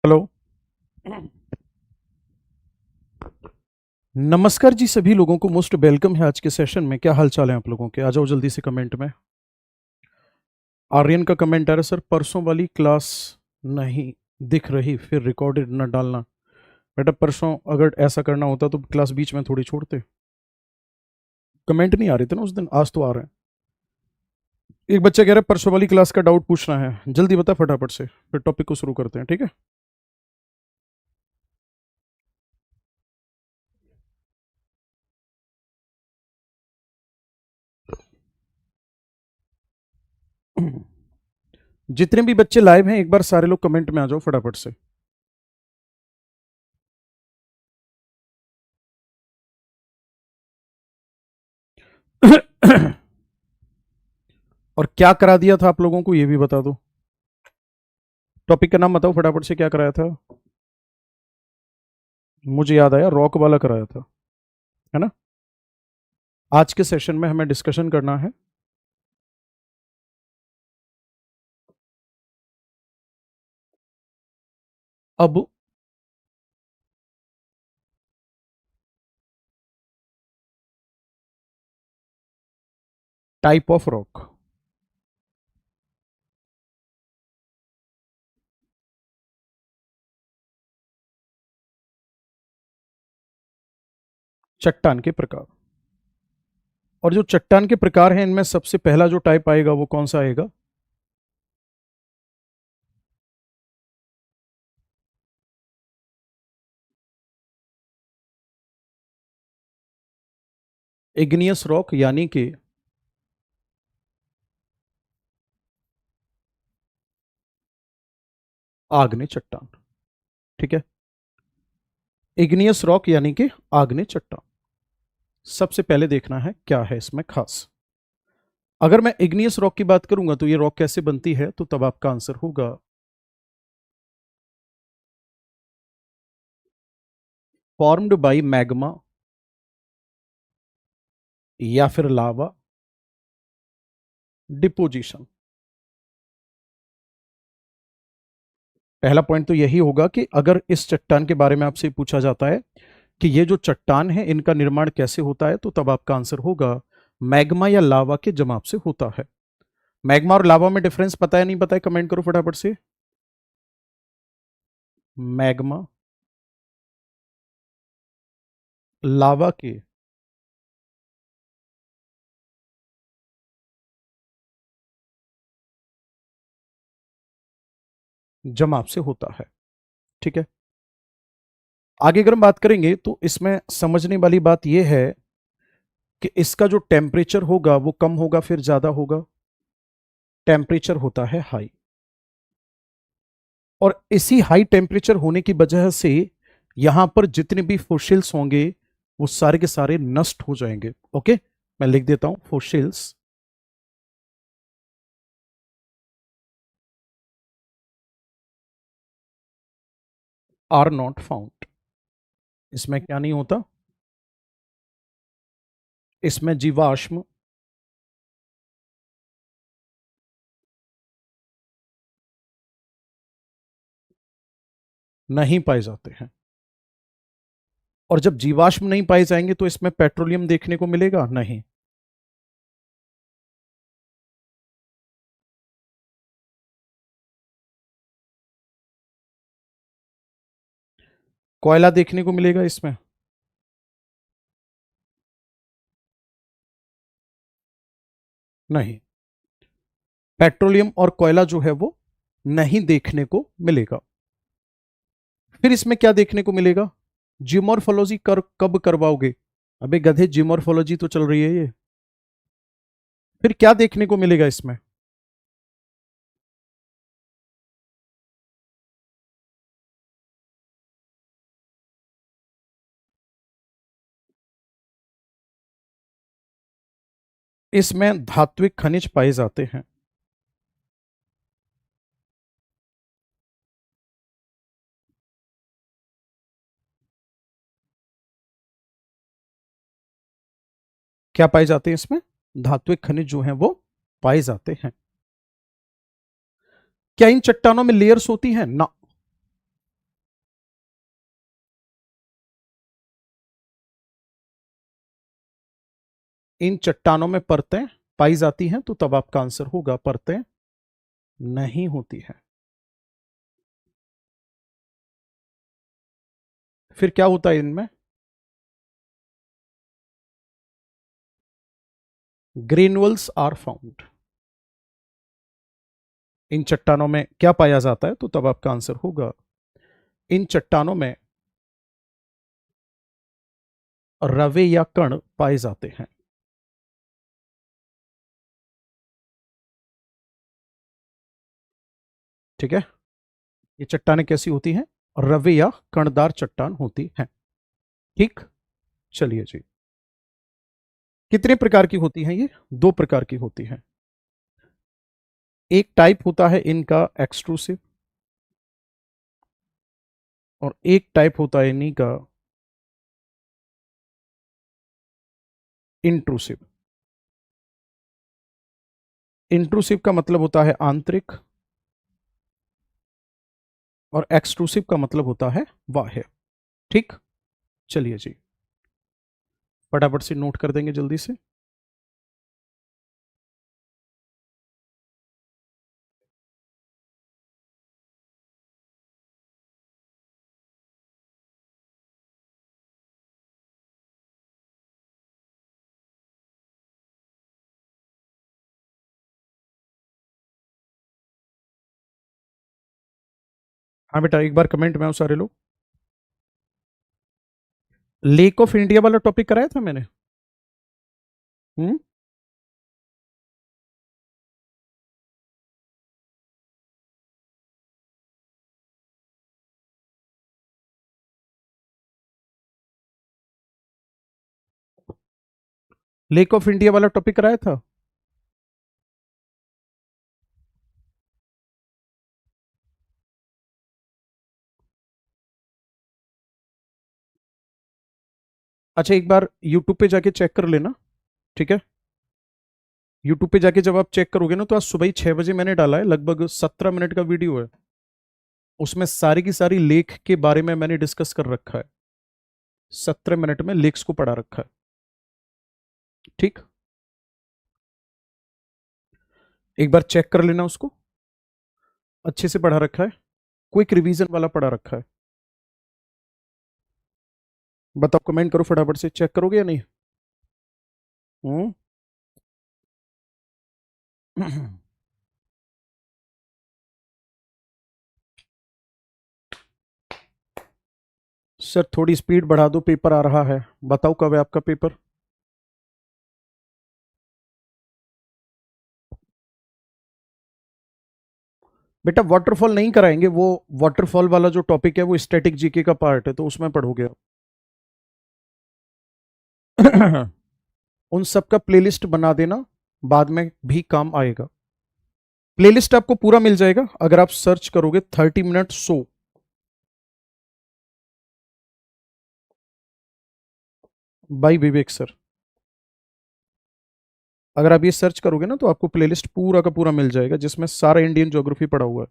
Hello. नमस्कार जी, सभी लोगों को मोस्ट वेलकम है आज के सेशन में। क्या हाल चाल है आप लोगों के? आ जाओ जल्दी से कमेंट में। आर्यन का कमेंट आ रहा है, सर परसों वाली क्लास नहीं दिख रही, फिर रिकॉर्डेड न डालना। बेटा परसों अगर ऐसा करना होता तो क्लास बीच में थोड़ी छोड़ते। कमेंट नहीं आ रहे थे ना उस दिन, आज तो आ रहे हैं। एक बच्चा कह रहा है परसों वाली क्लास का डाउट पूछना है, जल्दी बता फटाफट से, फिर टॉपिक को शुरू करते हैं, ठीक है? जितने भी बच्चे लाइव हैं एक बार सारे लोग कमेंट में आ जाओ फटाफट से। और क्या करा दिया था आप लोगों को ये भी बता दो। टॉपिक का नाम बताओ फटाफट से, क्या कराया था? मुझे याद आया, रॉक वाला कराया था, है ना? आज के सेशन में हमें डिस्कशन करना है अब टाइप ऑफ रॉक। चट्टान के प्रकार। और जो चट्टान के प्रकार हैं इनमें सबसे पहला जो टाइप आएगा वो कौन सा आएगा? इग्नियस रॉक, यानी कि आग्नेय चट्टान। ठीक है, इग्नियस रॉक यानी कि आग्नेय चट्टान। सबसे पहले देखना है क्या है इसमें खास। अगर मैं इग्नियस रॉक की बात करूंगा तो ये रॉक कैसे बनती है, तो तब आपका आंसर होगा फॉर्म्ड बाय मैग्मा या फिर लावा डिपोजिशन। पहला पॉइंट तो यही होगा कि अगर इस चट्टान के बारे में आपसे पूछा जाता है कि ये जो चट्टान है इनका निर्माण कैसे होता है, तो तब आपका आंसर होगा मैग्मा या लावा के जमाव से होता है। मैग्मा और लावा में डिफरेंस पता है नहीं पता है, कमेंट करो फटाफट से। मैग्मा लावा के जमाव से होता है। ठीक है, आगे अगर हम बात करेंगे तो इसमें समझने वाली बात यह है कि इसका जो टेम्परेचर होगा वो कम होगा फिर ज्यादा होगा। टेम्परेचर होता है हाई, और इसी हाई टेम्परेचर होने की वजह से यहां पर जितने भी फोसिल्स होंगे वो सारे के सारे नष्ट हो जाएंगे। ओके, मैं लिख देता हूं फोसिल्स आर नॉट फाउंड। इसमें क्या नहीं होता? इसमें जीवाश्म नहीं पाए जाते हैं। और जब जीवाश्म नहीं पाए जाएंगे तो इसमें पेट्रोलियम देखने को मिलेगा नहीं। कोयला देखने को मिलेगा इसमें नहीं। पेट्रोलियम और कोयला जो है वो नहीं देखने को मिलेगा। फिर इसमें क्या देखने को मिलेगा? जियोमॉर्फोलॉजी कब करवाओगे? अबे गधे, जियोमॉर्फोलॉजी तो चल रही है ये। फिर क्या देखने को मिलेगा इसमें? इसमें धात्विक खनिज पाए जाते हैं। क्या पाए जाते हैं इसमें? धात्विक खनिज जो हैं वो पाए जाते हैं। क्या इन चट्टानों में लेयर्स होती हैं? ना, इन चट्टानों में परतें पाई जाती हैं, तो तब आपका आंसर होगा परतें नहीं होती है। फिर क्या होता है इनमें? Granules are found. इन चट्टानों में क्या पाया जाता है, तो तब आपका आंसर होगा इन चट्टानों में रवे या कण पाए जाते हैं। ठीक है, ये चट्टानें कैसी होती हैं? रवे या कणदार चट्टान होती हैं। ठीक, चलिए जी। कितने प्रकार की होती हैं ये? दो प्रकार की होती हैं। एक टाइप होता है इनका एक्सट्रूसिव, और एक टाइप होता है इन्हीं का इंट्रूसिव। इंट्रूसिव का मतलब होता है आंतरिक, और एक्सट्रूसिव का मतलब होता है बाह्य। ठीक, चलिए जी, फटाफट से नोट कर देंगे जल्दी से। हाँ बेटा, एक बार कमेंट में आओ सारे लोग। लेक ऑफ इंडिया वाला टॉपिक कराया था मैंने? हम्म। लेक ऑफ इंडिया वाला टॉपिक कराया था? अच्छा, एक बार यूट्यूब पे जाके चेक कर लेना। ठीक है, यूट्यूब पे जाके जब आप चेक करोगे ना, तो आज सुबह ही 6 बजे मैंने डाला है, लगभग 17 मिनट का वीडियो है। उसमें सारी की सारी लेख के बारे में मैंने डिस्कस कर रखा है। 17 मिनट में लेक्स को पढ़ा रखा है। ठीक, एक बार चेक कर लेना उसको, अच्छे से पढ़ा रखा है, क्विक रिवीजन वाला पढ़ा रखा है। बताओ, कमेंट करो फटाफट से, चेक करोगे या नहीं? हम्म। सर थोड़ी स्पीड बढ़ा दो, पेपर आ रहा है। बताओ कब है आपका पेपर? बेटा वाटरफॉल नहीं कराएंगे, वो वाटरफॉल वाला जो टॉपिक है वो स्टैटिक जीके का पार्ट है, तो उसमें पढ़ोगे आप। उन सब का प्लेलिस्ट बना देना, बाद में भी काम आएगा। प्लेलिस्ट आपको पूरा मिल जाएगा अगर आप सर्च करोगे 30 मिनट शो। बाय विवेक सर। अगर आप ये सर्च करोगे ना, तो आपको प्लेलिस्ट पूरा का पूरा मिल जाएगा, जिसमें सारा इंडियन ज्योग्राफी पड़ा हुआ है।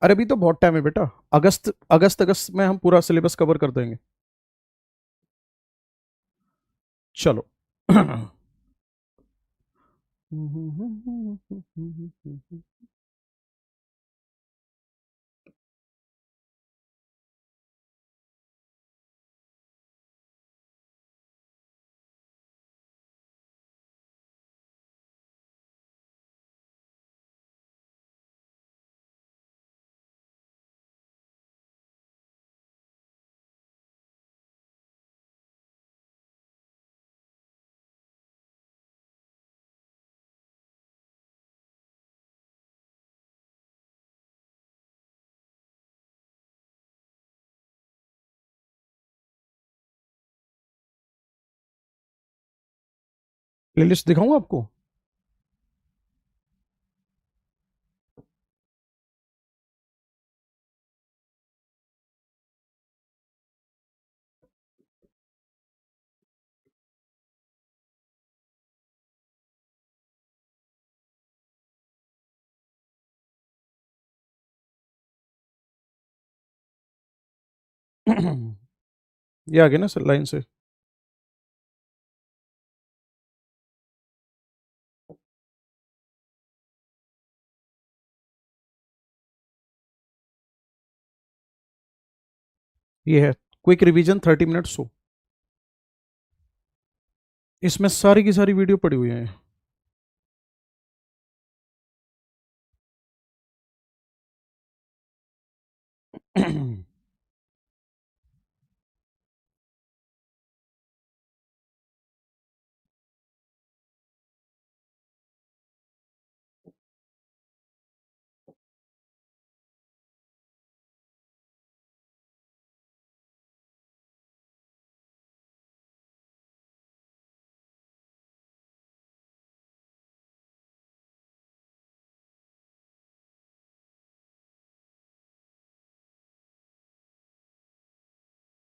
अरे अभी तो बहुत टाइम है बेटा, अगस्त अगस्त अगस्त में हम पूरा सिलेबस कवर कर देंगे। चलो। प्लेलिस्ट दिखाऊं आपको? ये आ गया ना सर लाइन से। ये है क्विक रिवीजन 30 मिनट्स हो। इसमें सारी की सारी वीडियो पड़ी हुई है।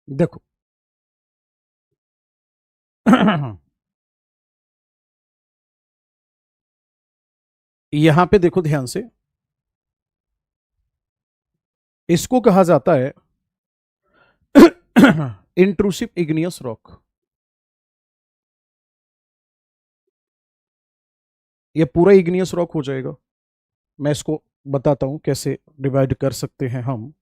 देखो यहां पे देखो ध्यान से, इसको कहा जाता है इंट्रूसिव इग्नियस रॉक। ये पूरा इग्नियस रॉक हो जाएगा। मैं इसको बताता हूं कैसे डिवाइड कर सकते हैं हम।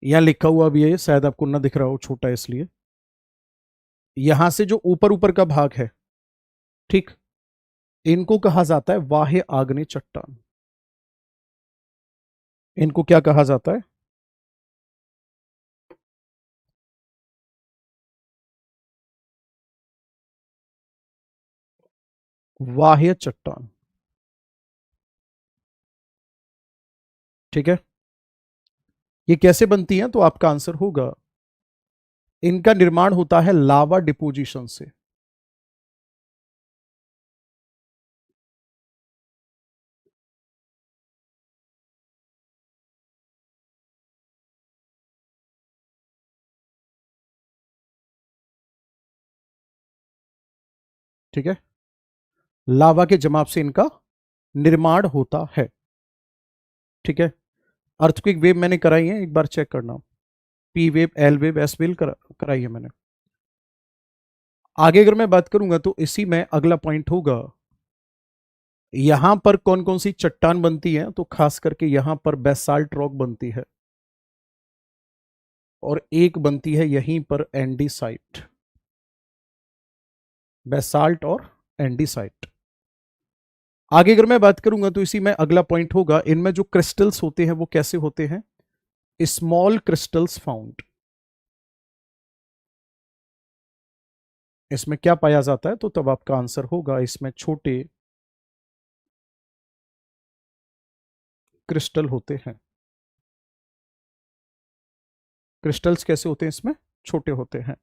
यहां लिखा हुआ भी है, शायद आपको ना दिख रहा हो, छोटा है इसलिए। यहां से जो ऊपर ऊपर का भाग है, ठीक, इनको कहा जाता है वाह्य आग्नेय चट्टान। इनको क्या कहा जाता है? वाह्य चट्टान। ठीक है। ये कैसे बनती हैं? तो आपका आंसर होगा, इनका निर्माण होता है लावा डिपोजिशन से। ठीक है, लावा के जमाव से इनका निर्माण होता है। ठीक है। अर्थक्वेक वेव मैंने कराई है, एक बार चेक करना। P wave, L wave, S wave कराई है मैंने। आगे अगर मैं बात करूंगा तो इसी में अगला पॉइंट होगा, यहां पर कौन कौन सी चट्टान बनती है, तो खास करके यहां पर बेसाल्ट रॉक बनती है, और एक बनती है यहीं पर एंडीसाइट। बेसाल्ट और एंडीसाइट। आगे अगर मैं बात करूंगा तो इसी में अगला पॉइंट होगा, इनमें जो क्रिस्टल्स होते हैं वो कैसे होते हैं? Small crystals found. इसमें क्या पाया जाता है? तो तब आपका आंसर होगा, इसमें छोटे क्रिस्टल होते हैं। क्रिस्टल्स कैसे होते हैं? इसमें छोटे होते हैं।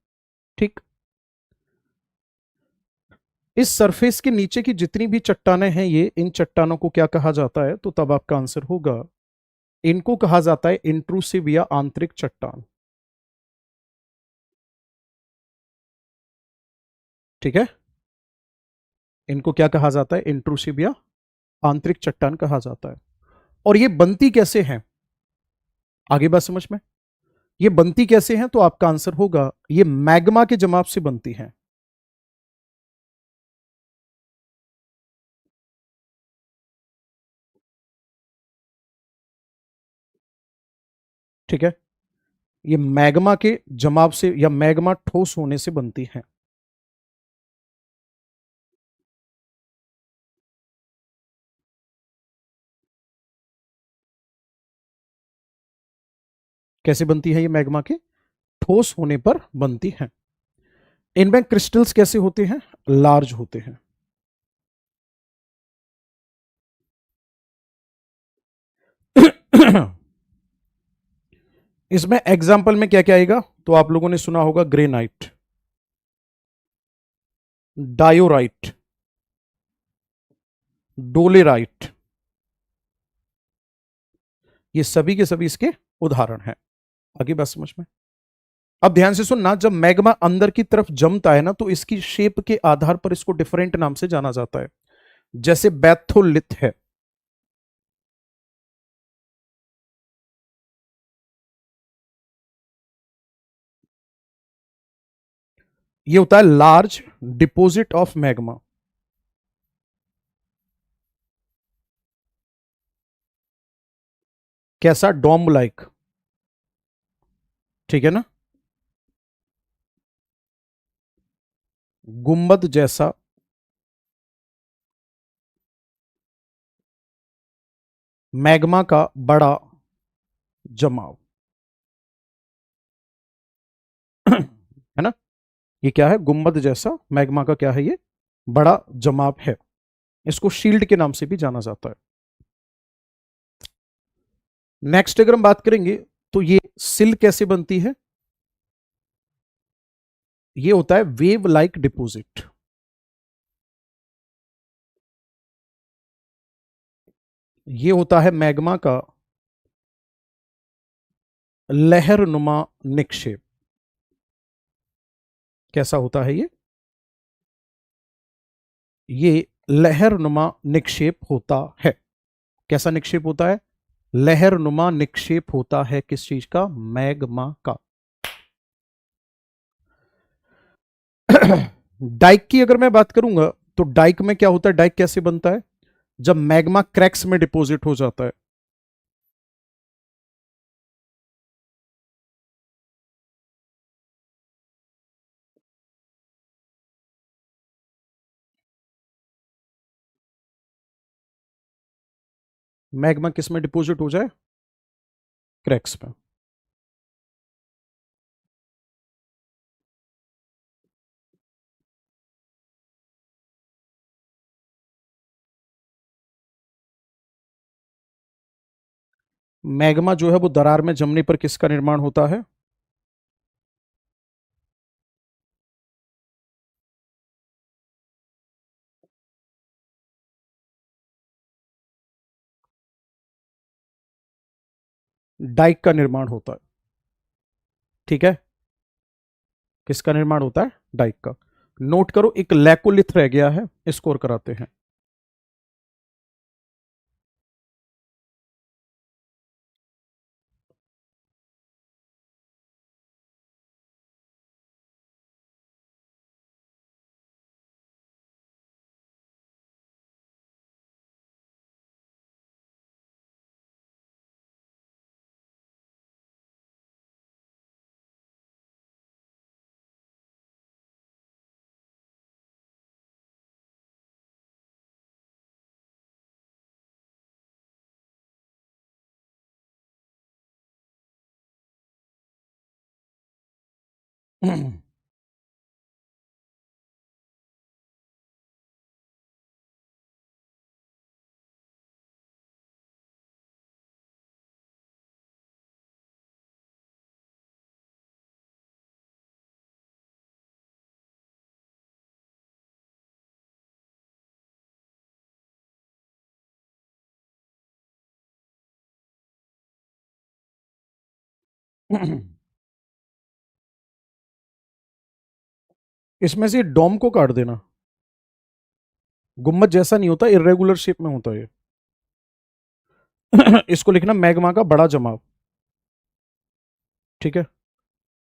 ठीक। इस सरफेस के नीचे की जितनी भी चट्टानें हैं, ये इन चट्टानों को क्या कहा जाता है? तो तब आपका आंसर होगा, इनको कहा जाता है इंट्रूसिव या आंतरिक चट्टान। ठीक है, इनको क्या कहा जाता है? इंट्रूसिव या आंतरिक चट्टान कहा जाता है। और ये बनती कैसे हैं? आगे बात समझ में। ये बनती कैसे हैं? तो आपका आंसर होगा, ये मैग्मा के जमाव से बनती हैं। ठीक है, ये मैग्मा के जमाव से या मैग्मा ठोस होने से बनती हैं। कैसे बनती है? ये मैग्मा के ठोस होने पर बनती हैं। इनमें क्रिस्टल्स कैसे होते हैं? लार्ज होते हैं। इसमें एग्जाम्पल में क्या क्या आएगा? तो आप लोगों ने सुना होगा ग्रेनाइट, डायोराइट, डोलेराइट, ये सभी के सभी इसके उदाहरण हैं। आगे बात समझ में। अब ध्यान से सुनना, जब मैग्मा अंदर की तरफ जमता है ना, तो इसकी शेप के आधार पर इसको डिफरेंट नाम से जाना जाता है। जैसे बैथोलिथ है, ये होता है लार्ज डिपॉजिट ऑफ मैग्मा। कैसा? डोम लाइक, ठीक है ना, गुंबद जैसा मैग्मा का बड़ा जमाव, है ना। ये क्या है? गुंबद जैसा मैग्मा का क्या है? ये बड़ा जमाव है। इसको शील्ड के नाम से भी जाना जाता है। नेक्स्ट अगर हम बात करेंगे तो ये सिल कैसे बनती है? ये होता है वेव लाइक डिपॉजिट। ये होता है मैग्मा का लहरनुमा निक्षेप। कैसा होता है ये? ये लहरनुमा निक्षेप होता है। कैसा निक्षेप होता है? लहरनुमा निक्षेप होता है। किस चीज का? मैग्मा का। डाइक की अगर मैं बात करूंगा तो डाइक में क्या होता है? डाइक कैसे बनता है? जब मैग्मा क्रैक्स में डिपॉजिट हो जाता है। मैग्मा किस में डिपॉजिट हो जाए? क्रैक्स में। मैग्मा जो है वो दरार में जमने पर किसका निर्माण होता है? डाइक का निर्माण होता है। ठीक है, किसका निर्माण होता है? डाइक का। नोट करो, एक लैकोलिथ रह गया है, स्कोर कराते हैं। इसमें से डोम को काट देना। गुम्बद जैसा नहीं होता, इरेगुलर शेप में होता है ये। इसको लिखना मैग्मा का बड़ा जमाव। ठीक है,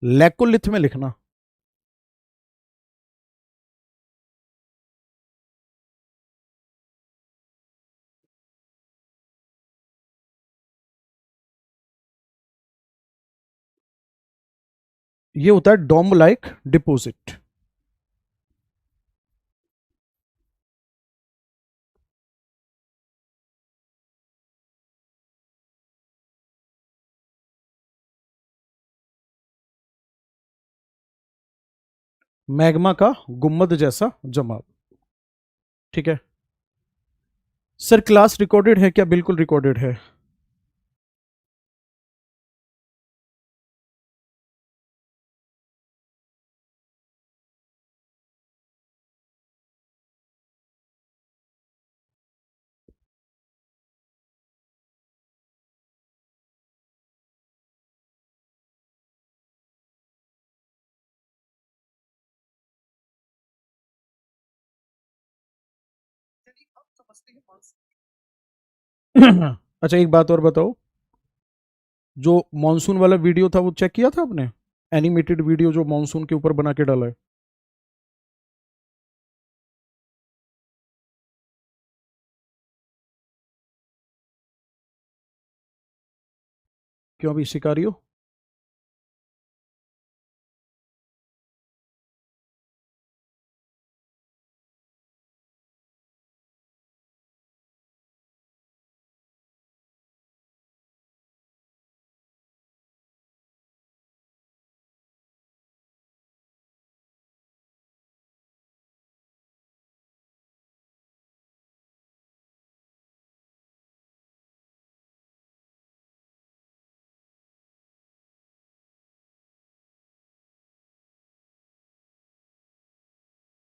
लैकोलिथ में लिखना। ये होता है डोम लाइक डिपोजिट। मैग्मा का गुम्बद जैसा जमाव। ठीक है सर, क्लास रिकॉर्डेड है क्या? बिल्कुल रिकॉर्डेड है। अच्छा, एक बात और बताओ, जो मॉनसून वाला वीडियो था वो चेक किया था आपने? एनिमेटेड वीडियो जो मॉनसून के ऊपर बना के डाला है। क्यों भी शिकारी हो?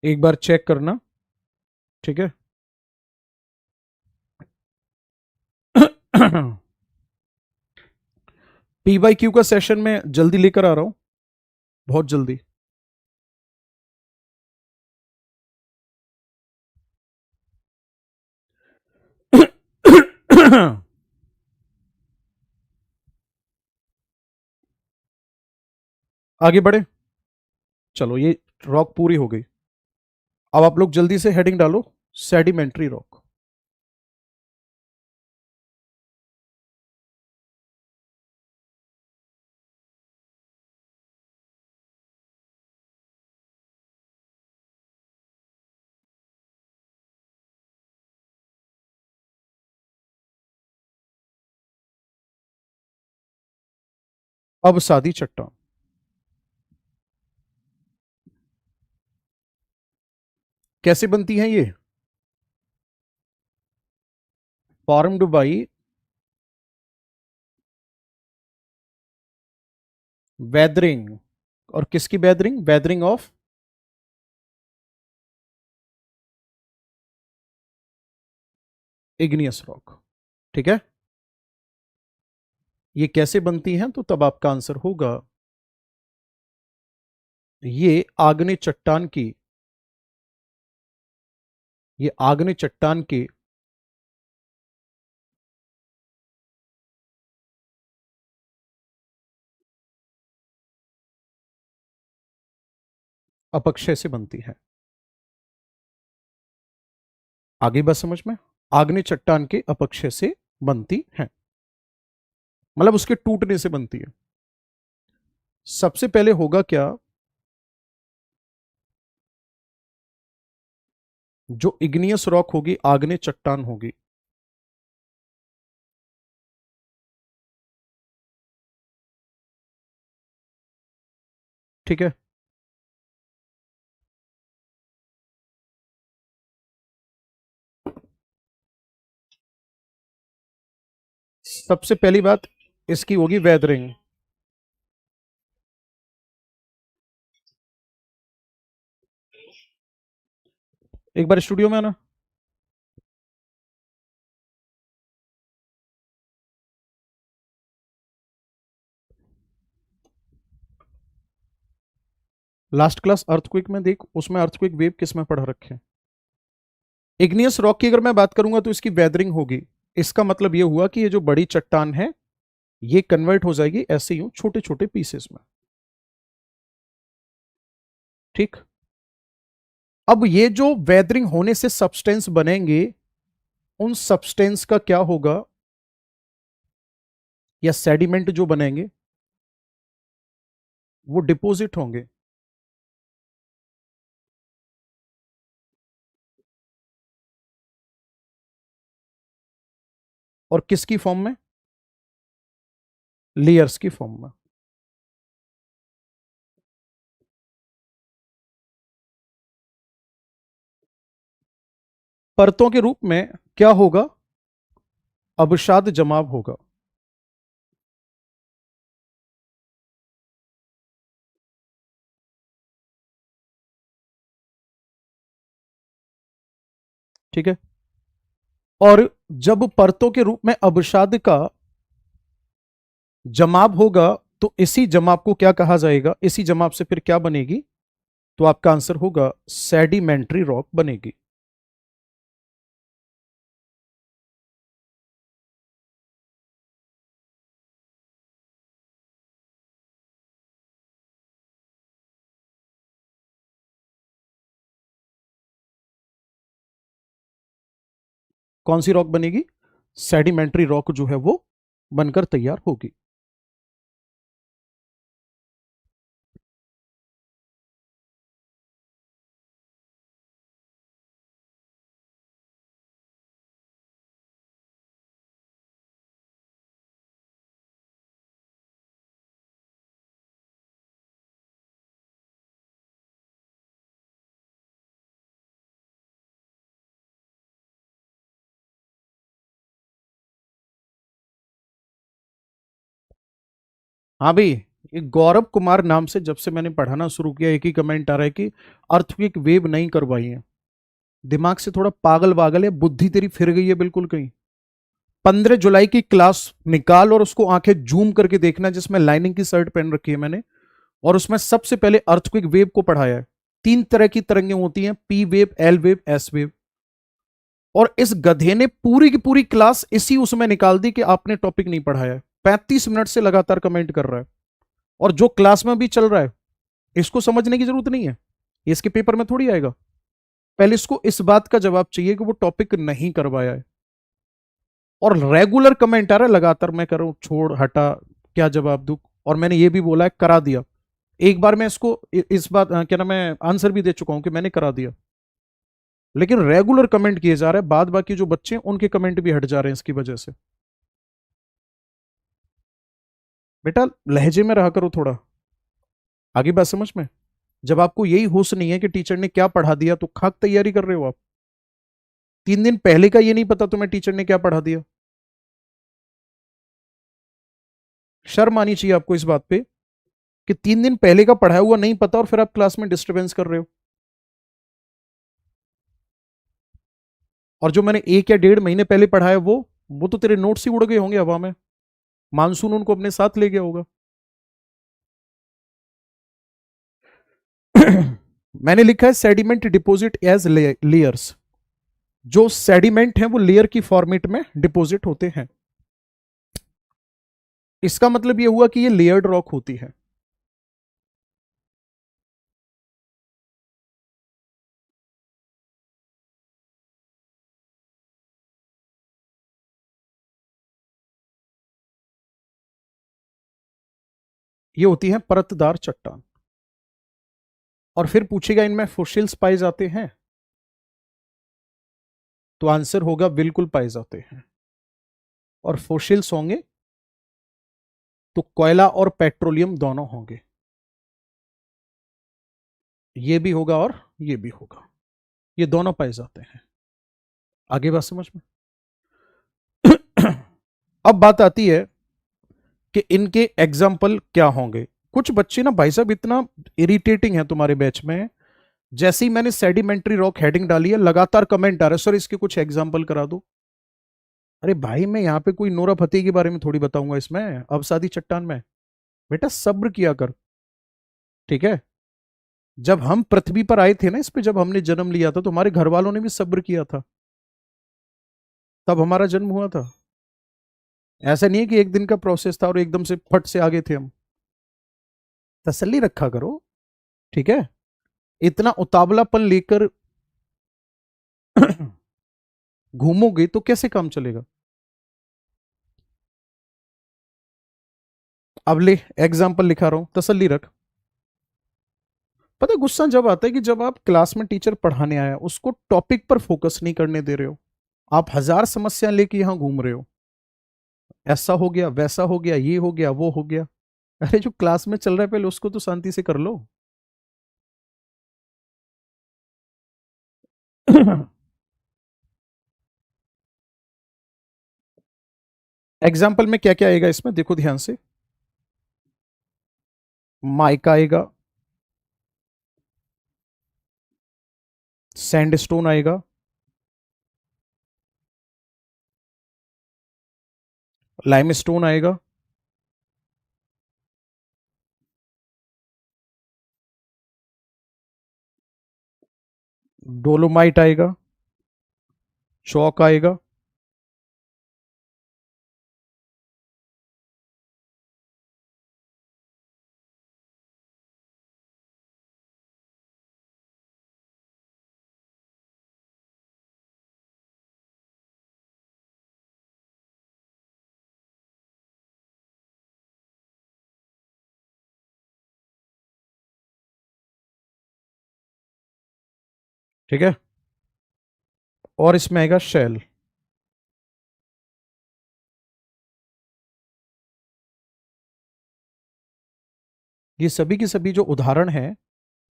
एक बार चेक करना, ठीक है? पी बाई क्यू का सेशन में जल्दी लेकर आ रहा हूं, बहुत जल्दी। आगे बढ़े, चलो ये रॉक पूरी हो गई। अब आप लोग जल्दी से हेडिंग डालो, सेडिमेंट्री रॉक। अब सादी चट्टान कैसे बनती हैं? ये फॉर्म्ड बाई वेदरिंग, और किसकी weathering? Weathering of igneous rock, ठीक है? ये कैसे बनती हैं? तो तब आपका आंसर होगा ये आग्नेय चट्टान की, ये आग्नेय चट्टान के अपक्षय से बनती है। आगे बात समझ में? आग्नेय चट्टान के अपक्षय से बनती है, मतलब उसके टूटने से बनती है। सबसे पहले होगा क्या? जो इग्नियस रॉक होगी, आग्नेय चट्टान होगी, ठीक है? सबसे पहली बात इसकी होगी वेदरिंग। एक बार स्टूडियो में आना। लास्ट क्लास अर्थक्वेक में देख, उसमें अर्थक्वेक वेव किस में पढ़ा रखे हैं? इग्नियस रॉक की अगर मैं बात करूंगा तो इसकी वेदरिंग होगी। इसका मतलब यह हुआ कि ये जो बड़ी चट्टान है ये कन्वर्ट हो जाएगी ऐसे यूं छोटे छोटे पीसेस में, ठीक? अब ये जो वेदरिंग होने से सब्सटेंस बनेंगे, उन सब्सटेंस का क्या होगा? या सेडिमेंट जो बनेंगे वो डिपॉजिट होंगे, और किसकी फॉर्म में? लेयर्स की फॉर्म में। परतों के रूप में क्या होगा? अवसाद जमाव होगा, ठीक है? और जब परतों के रूप में अवसाद का जमाव होगा तो इसी जमाव को क्या कहा जाएगा? इसी जमाव से फिर क्या बनेगी? तो आपका आंसर होगा सेडिमेंट्री रॉक बनेगी। कौन सी रॉक बनेगी? सेडिमेंट्री रॉक जो है वो बनकर तैयार होगी। हाँ भाई, ये गौरव कुमार नाम से जब से मैंने पढ़ाना शुरू किया एक ही कमेंट आ रहा है कि अर्थक्वेक वेव नहीं करवाई है। दिमाग से थोड़ा पागल वागल है, बुद्धि तेरी फिर गई है बिल्कुल कहीं। 15 जुलाई की क्लास निकाल और उसको आंखें जूम करके देखना, जिसमें लाइनिंग की शर्ट पहन रखी है मैंने, और उसमें सबसे पहले अर्थक्वेक वेव को पढ़ाया है। 3 तरह की तरंगें होती हैं, P wave, L wave, S wave. और इस गधे ने पूरी की पूरी क्लास इसी उसमें निकाल दी कि आपने टॉपिक नहीं पढ़ाया है। 35 मिनट से लगातार कमेंट कर रहा है, और जो क्लास में भी चल रहा है इसको समझने की जरूरत नहीं है, ये इसके पेपर में थोड़ी आएगा। पहले इसको इस बात का जवाब चाहिए कि वो टॉपिक नहीं करवाया है। और रेगुलर कमेंट आ रहा है लगातार, मैं कर रहा हूं छोड़ हटा, क्या जवाब दूं। और मैंने ये भी बोला है करा दिया। एक बार मैं इसको इस बात क्या नाम है आंसर भी दे चुका हूं कि मैंने करा दिया। लेकिन रेगुलर कमेंट किए जा रहे हैं, बाद बाकी जो बच्चे हैं उनके कमेंट भी हट जा रहे हैं इसकी वजह से। बेटा लहजे में रहा करो थोड़ा, आगे बात समझ में। जब आपको यही होश नहीं है कि टीचर ने क्या पढ़ा दिया, तो खाक तैयारी कर रहे हो आप। 3 दिन पहले का ये नहीं पता तुम्हें टीचर ने क्या पढ़ा दिया। शर्म आनी चाहिए आपको इस बात पे कि 3 दिन पहले का पढ़ाया हुआ नहीं पता और फिर आप क्लास में डिस्टरबेंस कर रहे हो। और जो मैंने 1 या 1.5 महीने पहले पढ़ाया वो तो तेरे नोट्स ही उड़ गए होंगे हवा में, मानसून उनको अपने साथ ले गया होगा। मैंने लिखा है सेडिमेंट डिपॉजिट एज लेयर्स। जो सेडिमेंट है वो लेयर की फॉर्मेट में डिपॉजिट होते हैं। इसका मतलब ये हुआ कि ये लेयर्ड रॉक होती है। ये होती है परतदार चट्टान। और फिर पूछेगा इनमें फोसिल्स पाए जाते हैं, तो आंसर होगा बिल्कुल पाए जाते हैं। और फोसिल्स होंगे तो कोयला और पेट्रोलियम दोनों होंगे, ये भी होगा और ये भी होगा, ये दोनों पाए जाते हैं। आगे बात समझ में। अब बात आती है कि इनके एग्जाम्पल क्या होंगे। कुछ बच्चे ना भाई साहब इतना इरिटेटिंग है तुम्हारे बैच में, जैसे ही मैंने सेडिमेंट्री रॉक हेडिंग डाली है लगातार कमेंट आ रहा है सर इसके कुछ एग्जाम्पल करा दो। अरे भाई मैं यहाँ पे कोई नोरा फतेही के बारे में थोड़ी बताऊंगा इसमें अवसादी चट्टान में। बेटा सब्र किया कर, ठीक है। जब हम पृथ्वी पर आए थे ना इस पे, जब हमने जन्म लिया था तो हमारे घर वालों ने भी सब्र किया था, तब हमारा जन्म हुआ था। ऐसा नहीं है कि एक दिन का प्रोसेस था और एकदम से फट से आगे थे हम। तसल्ली रखा करो, ठीक है। इतना उतावलापन लेकर घूमोगे तो कैसे काम चलेगा। अब ले एग्जाम्पल लिखा रहा हूं, तसल्ली रख। पता है गुस्सा जब आता है कि जब आप क्लास में टीचर पढ़ाने आया उसको टॉपिक पर फोकस नहीं करने दे रहे हो, आप हजार समस्या लेके यहां घूम रहे हो। ऐसा हो गया, वैसा हो गया, ये हो गया, वो हो गया। अरे जो क्लास में चल रहा है पहले उसको तो शांति से कर लो। एग्जाम्पल में क्या क्या आएगा इसमें देखो ध्यान से। माइका आएगा, सैंडस्टोन आएगा, लाइमस्टोन आएगा, डोलोमाइट आएगा, चौक आएगा, ठीक है। और इसमें आएगा शेल। ये सभी की सभी जो उदाहरण हैं,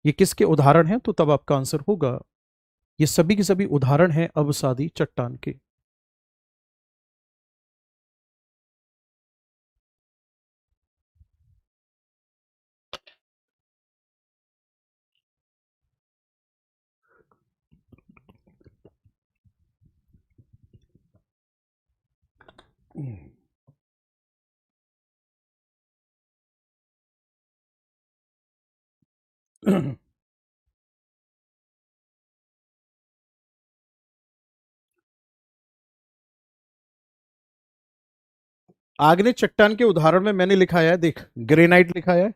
ये किसके उदाहरण हैं, तो तब आपका आंसर होगा ये सभी के सभी उदाहरण हैं अवसादी चट्टान के। आग्नेय चट्टान के उदाहरण में मैंने लिखा है, देख, ग्रेनाइट लिखा है,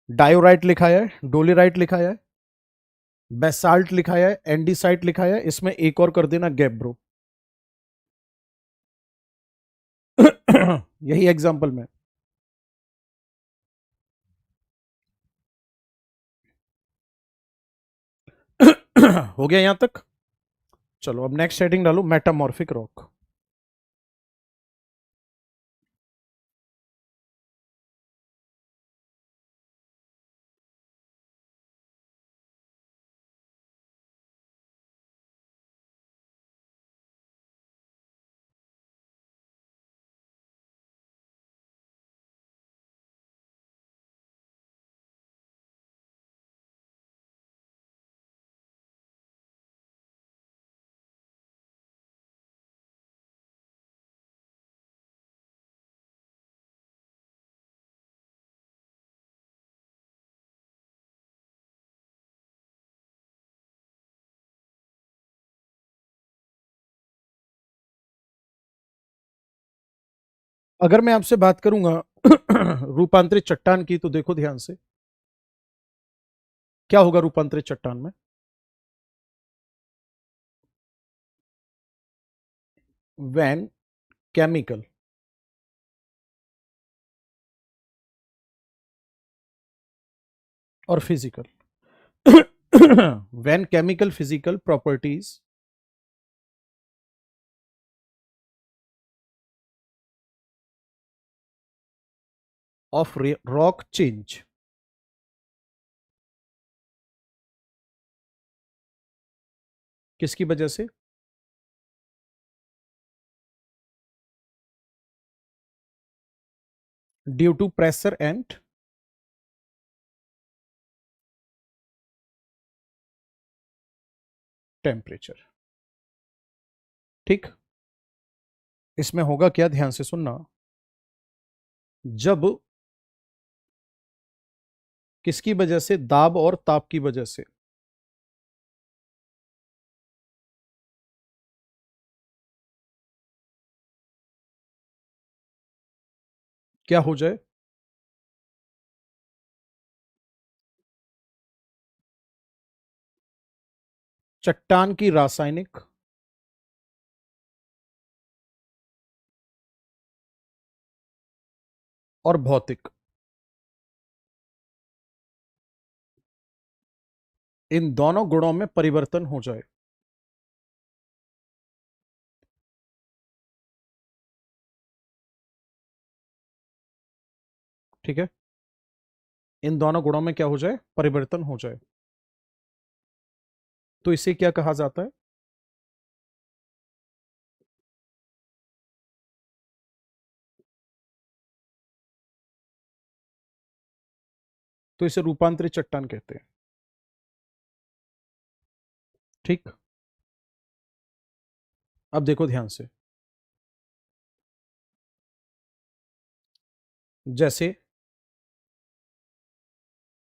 डायोराइट लिखा है, डोलेराइट लिखा है, बेसाल्ट लिखा है, एंडीसाइट लिखा है, इसमें एक और कर देना, गैब्रो। यही एग्जांपल में। हो गया यहां तक? चलो अब नेक्स्ट हेडिंग डालो, मेटामॉर्फिक रॉक। अगर मैं आपसे बात करूंगा रूपांतरित चट्टान की, तो देखो ध्यान से, क्या होगा रूपांतरित चट्टान में? व्हेन केमिकल और physical when chemical physical properties of rock change. किसकी वजह से? Due to pressure and temperature. ठीक, इसमें होगा क्या, ध्यान से सुनना। जब किसकी वजह से? दाब और ताप की वजह से क्या हो जाए? चट्टान की रासायनिक और भौतिक, इन दोनों गुणों में परिवर्तन हो जाए। ठीक है, इन दोनों गुणों में क्या हो जाए? परिवर्तन हो जाए। तो इसे क्या कहा जाता है? तो इसे रूपांतरित चट्टान कहते हैं। ठीक, अब देखो ध्यान से, जैसे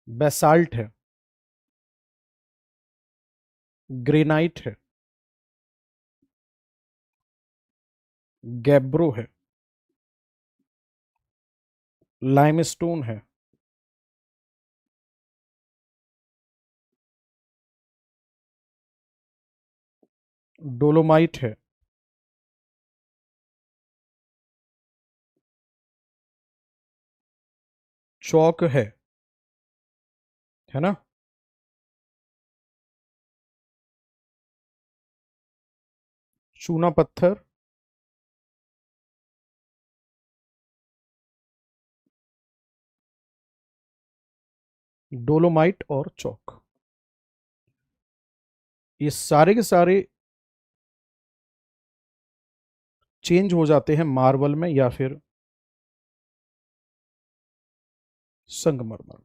बेसाल्ट है, ग्रेनाइट है, गैब्रो है, लाइमस्टोन है, डोलोमाइट है, चौक है ना, चूना पत्थर, डोलोमाइट और चौक, ये सारे के सारे चेंज हो जाते हैं मार्बल में या फिर संगमरमर।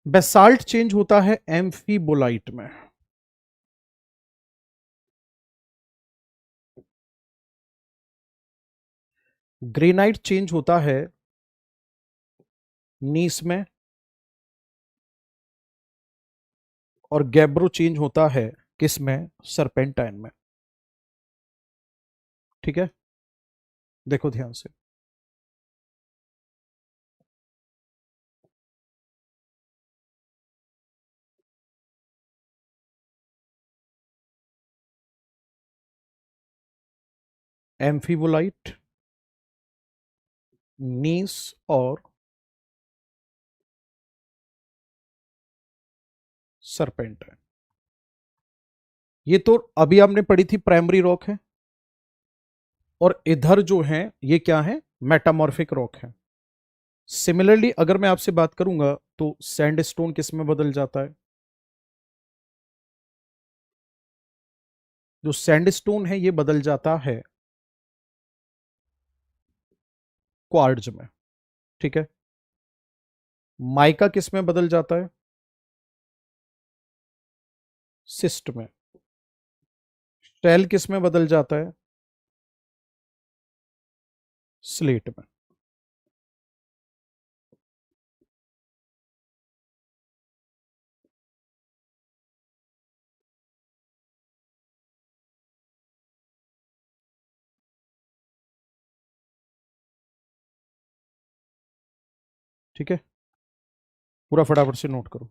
बेसाल्ट चेंज होता है एम्फीबोलाइट में। ग्रेनाइट चेंज होता है नीस में, और गैब्रो चेंज होता है किस में? सरपेंटाइन में। ठीक है, देखो ध्यान से। एम्फीबोलाइट, नीस और सरपेंटाइन। ये तो अभी आपने पढ़ी थी प्राइमरी रॉक है, और इधर जो है ये क्या है? मेटामॉर्फिक रॉक है। सिमिलरली अगर मैं आपसे बात करूंगा तो सैंडस्टोन किस में बदल जाता है? जो सैंडस्टोन है ये बदल जाता है क्वार्ट्ज में। ठीक है। माइका किस में बदल जाता है? सिस्ट में। शेल किस में बदल जाता है? स्लेट में। ठीक है, पूरा फटाफट से नोट करो।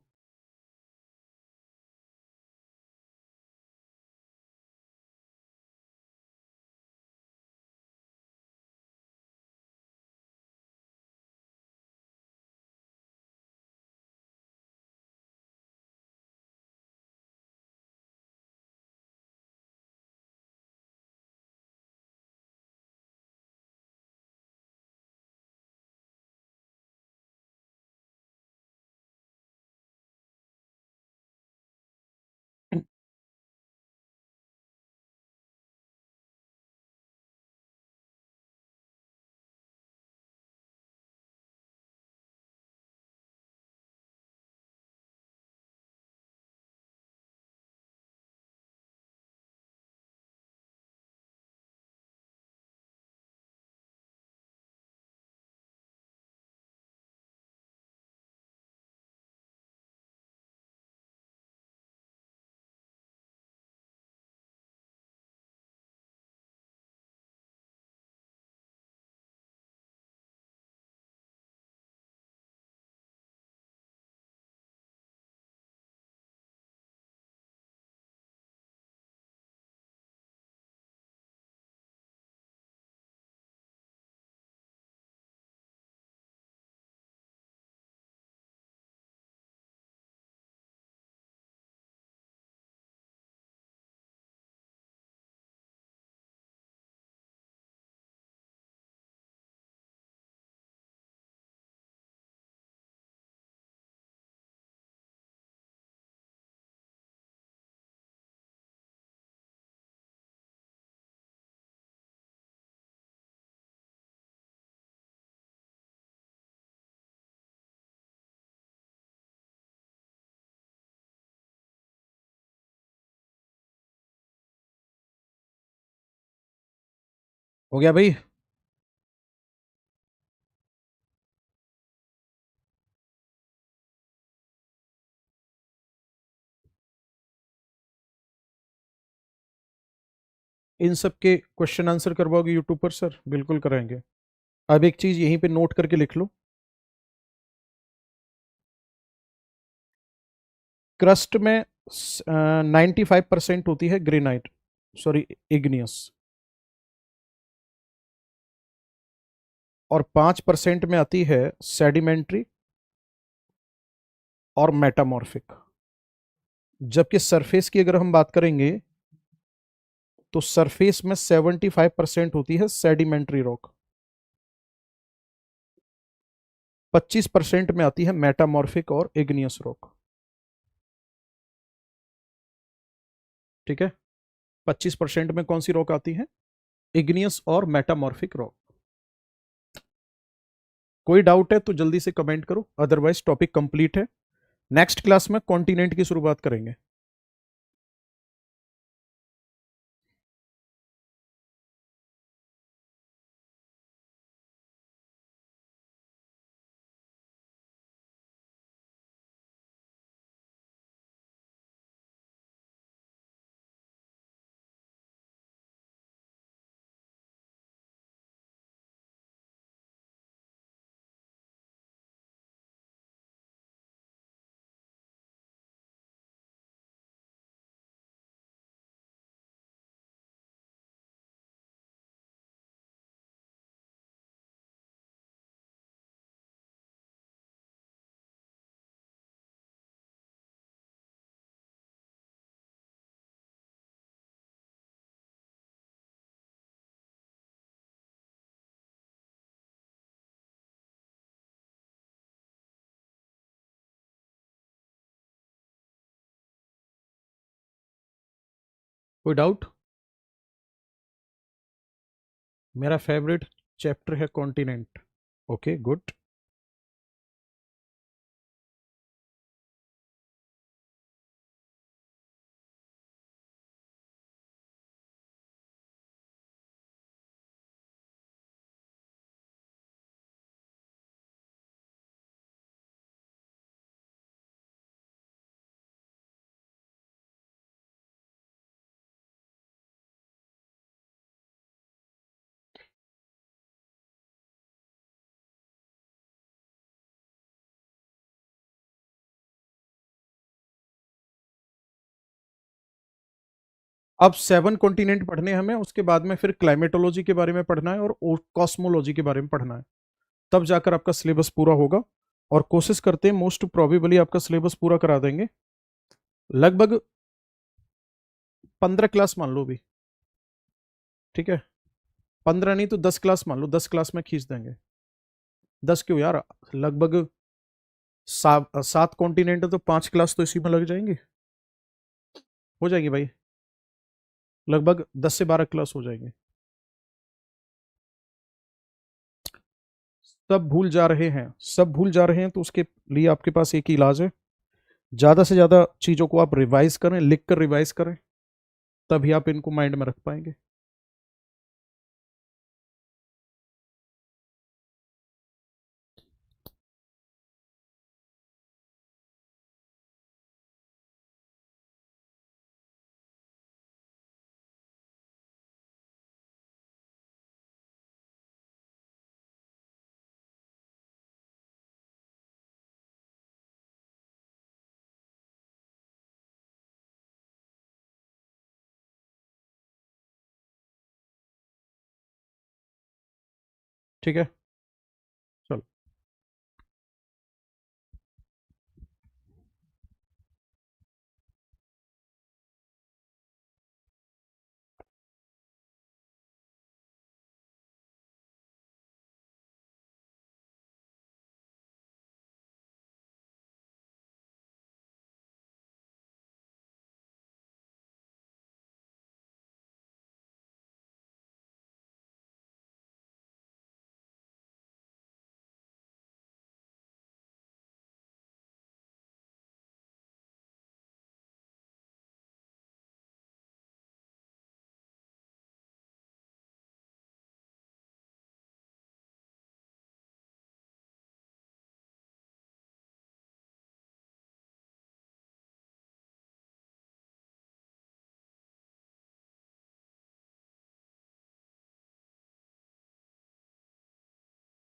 हो गया भाई? इन सब के क्वेश्चन आंसर करवाओगे यूट्यूब पर? सर बिल्कुल कराएंगे। अब एक चीज यहीं पे नोट करके लिख लो। क्रस्ट में 95% होती है ग्रेनाइट, सॉरी इग्नियस, और 5% में आती है सेडिमेंट्री और मेटामॉर्फिक। जबकि सरफेस की अगर हम बात करेंगे तो सरफेस में 75% होती है सेडिमेंट्री रॉक, 25% में आती है मेटामॉर्फिक और इग्नियस रॉक। ठीक है, 25% में कौन सी रॉक आती है? इग्नियस और मेटामॉर्फिक रॉक। कोई डाउट है तो जल्दी से कमेंट करो, अदरवाइज टॉपिक कंप्लीट है। नेक्स्ट क्लास में कॉन्टिनेंट की शुरुआत करेंगे। कोई डाउट? मेरा फेवरेट चैप्टर है कॉन्टिनेंट। Okay good. अब 7 कॉन्टिनेंट पढ़ने हमें, उसके बाद में फिर क्लाइमेटोलॉजी के बारे में पढ़ना है और कॉस्मोलॉजी के बारे में पढ़ना है। तब जाकर आपका सिलेबस पूरा होगा। और कोशिश करते हैं मोस्ट प्रोबेबली आपका सिलेबस पूरा करा देंगे। लगभग 15 क्लास मान लो भी। ठीक है, 15 नहीं तो 10 क्लास मान लो, 10 क्लास में खींच देंगे। 10 क्यों यार, लगभग 7 कॉन्टिनेंट है तो 5 क्लास तो इसी में लग जाएंगी। हो जाएगी भाई, लगभग 10 से 12 क्लास हो जाएंगे। सब भूल जा रहे हैं, सब भूल जा रहे हैं, तो उसके लिए आपके पास एक ही इलाज है। ज्यादा से ज्यादा चीजों को आप रिवाइज करें, लिख कर रिवाइज करें, तभी आप इनको माइंड में रख पाएंगे। ठीक है।